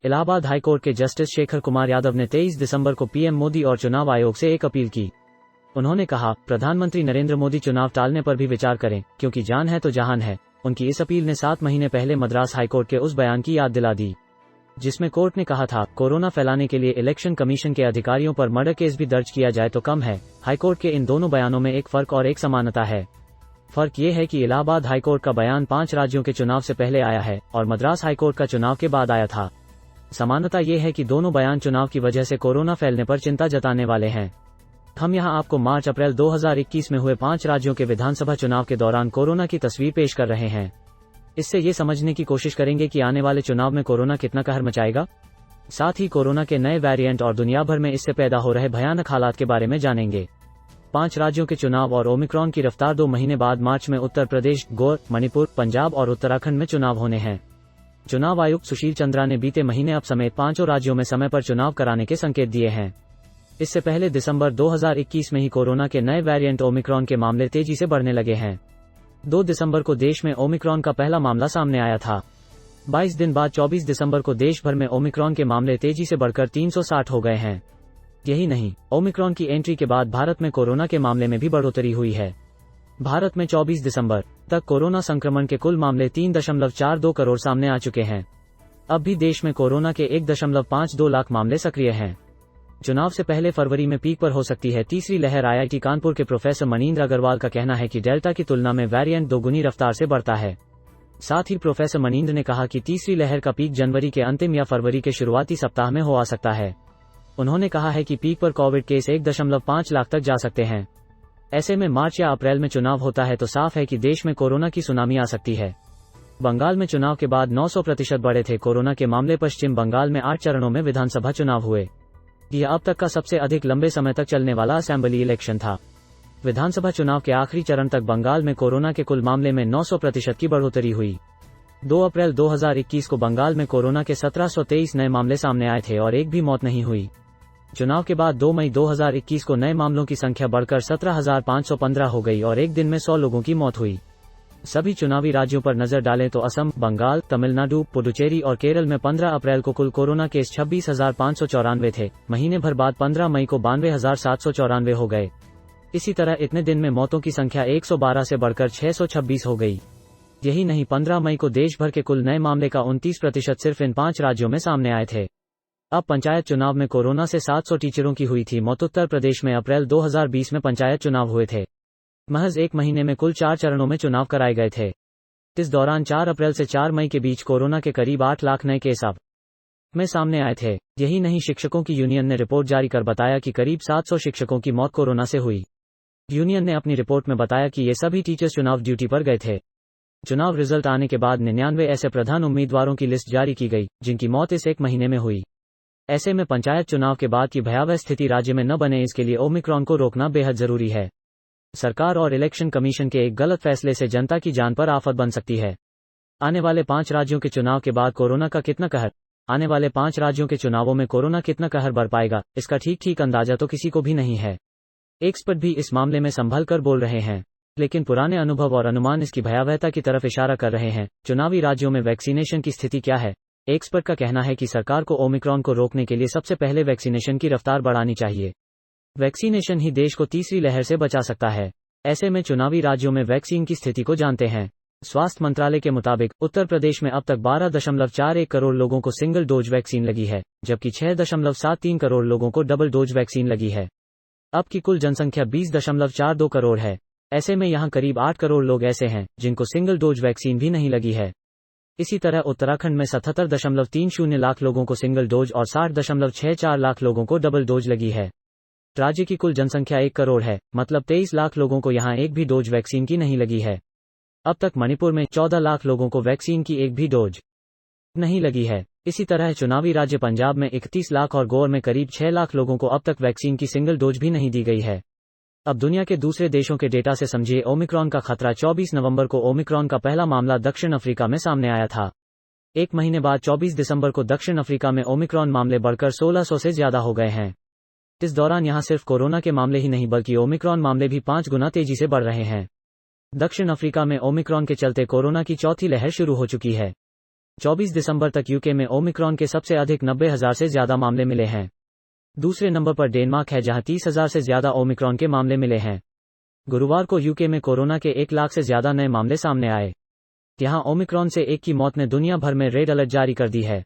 Allahabad high court के justice Shekhar Kumar Yadav ने 23 दिसंबर को पीएम मोदी और चुनाव आयोग से एक अपील की। उन्होंने कहा, प्रधानमंत्री नरेंद्र मोदी चुनाव टालने पर भी विचार करें, क्योंकि जान है तो जहान है। उनकी इस अपील ने 7 महीने पहले मद्रास हाईकोर्ट के उस बयान की याद दिला दी, जिसमें कोर्ट ने कहा था, कोरोना फैलाने के लिए इलेक्शन कमीशन के अधिकारियों पर मर्डर केस भी दर्ज किया जाए तो कम है। हाईकोर्ट के इन दोनों बयानों में एक फर्क और एक समानता है। फर्क ये है कि इलाहाबाद हाईकोर्ट का बयान 5 राज्यों के चुनाव से पहले आया है और मद्रास हाईकोर्ट का चुनाव के बाद आया था। समानता ये है कि दोनों बयान चुनाव की वजह से कोरोना फैलने पर चिंता जताने वाले हैं। हम यहां आपको मार्च अप्रैल 2021 में हुए 5 राज्यों के विधानसभा चुनाव के दौरान कोरोना की तस्वीर पेश कर रहे हैं। इससे ये समझने की कोशिश करेंगे कि आने वाले चुनाव में कोरोना कितना कहर मचाएगा। साथ ही कोरोना के नए वेरिएंट और दुनिया भर में इससे पैदा हो रहे भयानक हालात के बारे में जानेंगे। 5 राज्यों के चुनाव और ओमिक्रॉन की रफ्तार 2 महीने बाद मार्च में उत्तर प्रदेश, गोवा, मणिपुर, पंजाब और उत्तराखंड में चुनाव होने हैं। चुनाव आयुक्त सुशील चंद्रा ने बीते महीने अब समेत 5 राज्यों में समय पर चुनाव कराने के संकेत दिए हैं। इससे पहले दिसंबर 2021 में ही कोरोना के नए वेरिएंट ओमिक्रॉन के मामले तेजी से बढ़ने लगे हैं। 2 दिसंबर को देश में ओमिक्रॉन का पहला मामला सामने आया था। 22 दिन बाद 24 दिसंबर को देश भर में ओमिक्रॉन के मामले तेजी से बढ़कर 360 हो गए हैं। यही नहीं, ओमिक्रॉन की एंट्री के बाद भारत में कोरोना के मामले में भी बढ़ोतरी हुई है। भारत में 24 दिसंबर तक कोरोना संक्रमण के कुल मामले 3.42 करोड़ सामने आ चुके हैं। अब भी देश में कोरोना के 1.52 लाख मामले सक्रिय हैं। चुनाव से पहले फरवरी में पीक पर हो सकती है तीसरी लहर। आईआईटी कानपुर के प्रोफेसर मनींद्र अग्रवाल का कहना है कि डेल्टा की तुलना में वेरिएंट दोगुनी रफ्तार से बढ़ता है। साथ ही प्रोफेसर मनींद्र ने कहा कि तीसरी लहर का पीक जनवरी के अंतिम या फरवरी के शुरुआती सप्ताह में हो आ सकता है। उन्होंने कहा है कि पीक पर कोविड केस 1.5 लाख तक जा सकते हैं। ऐसे में मार्च या अप्रैल में चुनाव होता है तो साफ है कि देश में कोरोना की सुनामी आ सकती है। बंगाल में चुनाव के बाद 900% बढ़े थे कोरोना के मामले। पश्चिम बंगाल में 8 चरणों में विधानसभा चुनाव हुए। यह अब तक का सबसे अधिक लंबे समय तक चलने वाला असेंबली इलेक्शन था। विधानसभा चुनाव के आखिरी चरण तक बंगाल में कोरोना के कुल मामले में 900% की बढ़ोतरी हुई। 2 अप्रैल 2021 को बंगाल में कोरोना के 1723 नए मामले सामने आए थे और एक भी मौत नहीं हुई। चुनाव के बाद 2 मई 2021 को नए मामलों की संख्या बढ़कर 17,515 हो गई और एक दिन में 100 लोगों की मौत हुई। सभी चुनावी राज्यों पर नजर डालें तो असम, बंगाल, तमिलनाडु, पुडुचेरी और केरल में 15 अप्रैल को कुल कोरोना केस 26,594 थे। महीने भर बाद 15 मई को 92,794 हो गए। इसी तरह इतने दिन में मौतों की संख्या 112 से बढ़कर 626 हो गई। यही नहीं, 15 मई को देश भर के कुल नए मामले का 29% सिर्फ इन 5 राज्यों में सामने आए थे। अब पंचायत चुनाव में कोरोना से 700 टीचरों की हुई थी मौत। उत्तर प्रदेश में अप्रैल 2020 में पंचायत चुनाव हुए थे। महज एक महीने में कुल 4 चरणों में चुनाव कराए गए थे। इस दौरान 4 अप्रैल से 4 मई के बीच कोरोना के करीब 8 लाख नए केस अब में सामने आए थे। यही नहीं, शिक्षकों की यूनियन ने रिपोर्ट जारी कर बताया कि करीब 700 शिक्षकों की मौत कोरोना से हुई। यूनियन ने अपनी रिपोर्ट में बताया कि ये सभी टीचर्स चुनाव ड्यूटी पर गए थे। चुनाव रिजल्ट आने के बाद 99 ऐसे प्रधान उम्मीदवारों की लिस्ट जारी की गई जिनकी मौत इस एक महीने में हुई। ऐसे में पंचायत चुनाव के बाद की भयावह स्थिति राज्य में न बने, इसके लिए ओमिक्रॉन को रोकना बेहद जरूरी है। सरकार और इलेक्शन कमीशन के एक गलत फैसले से जनता की जान पर आफत बन सकती है। आने वाले 5 राज्यों के चुनाव के बाद कोरोना का कितना कहर आने वाले 5 राज्यों के चुनावों में कोरोना कितना कहर बढ़ पाएगा, इसका ठीक अंदाजा तो किसी को भी नहीं है। एक्सपर्ट भी इस मामले में संभल कर बोल रहे हैं, लेकिन पुराने अनुभव और अनुमान इसकी भयावहता की तरफ इशारा कर रहे हैं। चुनावी राज्यों में वैक्सीनेशन की स्थिति क्या है? एक्सपर्ट का कहना है कि सरकार को ओमिक्रॉन को रोकने के लिए सबसे पहले वैक्सीनेशन की रफ्तार बढ़ानी चाहिए। वैक्सीनेशन ही देश को तीसरी लहर से बचा सकता है। ऐसे में चुनावी राज्यों में वैक्सीन की स्थिति को जानते हैं। स्वास्थ्य मंत्रालय के मुताबिक उत्तर प्रदेश में अब तक 12.41 करोड़ लोगों को सिंगल डोज वैक्सीन लगी है, जबकि 6.73 करोड़ लोगों को डबल डोज वैक्सीन लगी है। अब की कुल जनसंख्या 20.42 करोड़ है। ऐसे में यहां करीब 8 करोड़ लोग ऐसे हैं जिनको सिंगल डोज वैक्सीन भी नहीं लगी है। इसी तरह उत्तराखंड में 77.30 लाख लोगों को सिंगल डोज और 60.64 लाख लोगों को डबल डोज लगी है। राज्य की कुल जनसंख्या 1 करोड़ है, मतलब 23 लाख लोगों को यहां एक भी डोज वैक्सीन की नहीं लगी है। अब तक मणिपुर में 14 लाख लोगों को वैक्सीन की एक भी डोज नहीं लगी है। इसी तरह चुनावी राज्य पंजाब में 31 लाख और गोवा में करीब 6 लाख लोगों को अब तक वैक्सीन की सिंगल डोज भी नहीं दी गई है। अब दुनिया के दूसरे देशों के डेटा से समझिए ओमिक्रॉन का खतरा। 24 नवंबर को ओमिक्रॉन का पहला मामला दक्षिण अफ्रीका में सामने आया था। एक महीने बाद 24 दिसंबर को दक्षिण अफ्रीका में ओमिक्रॉन मामले बढ़कर 1600 से ज्यादा हो गए हैं। इस दौरान यहां सिर्फ कोरोना के मामले ही नहीं बल्कि ओमिक्रॉन मामले भी 5 गुना तेजी से बढ़ रहे हैं। दक्षिण अफ्रीका में ओमिक्रॉन के चलते कोरोना की चौथी लहर शुरू हो चुकी है। 24 दिसंबर तक यूके में ओमिक्रॉन के सबसे अधिक 90,000 से ज्यादा मामले मिले हैं। दूसरे नंबर पर डेनमार्क है, जहां 30,000 से ज्यादा ओमिक्रॉन के मामले मिले हैं। गुरुवार को यूके में कोरोना के 1 लाख से ज्यादा नए मामले सामने आए। यहां ओमिक्रॉन से एक की मौत ने दुनिया भर में रेड अलर्ट जारी कर दी है।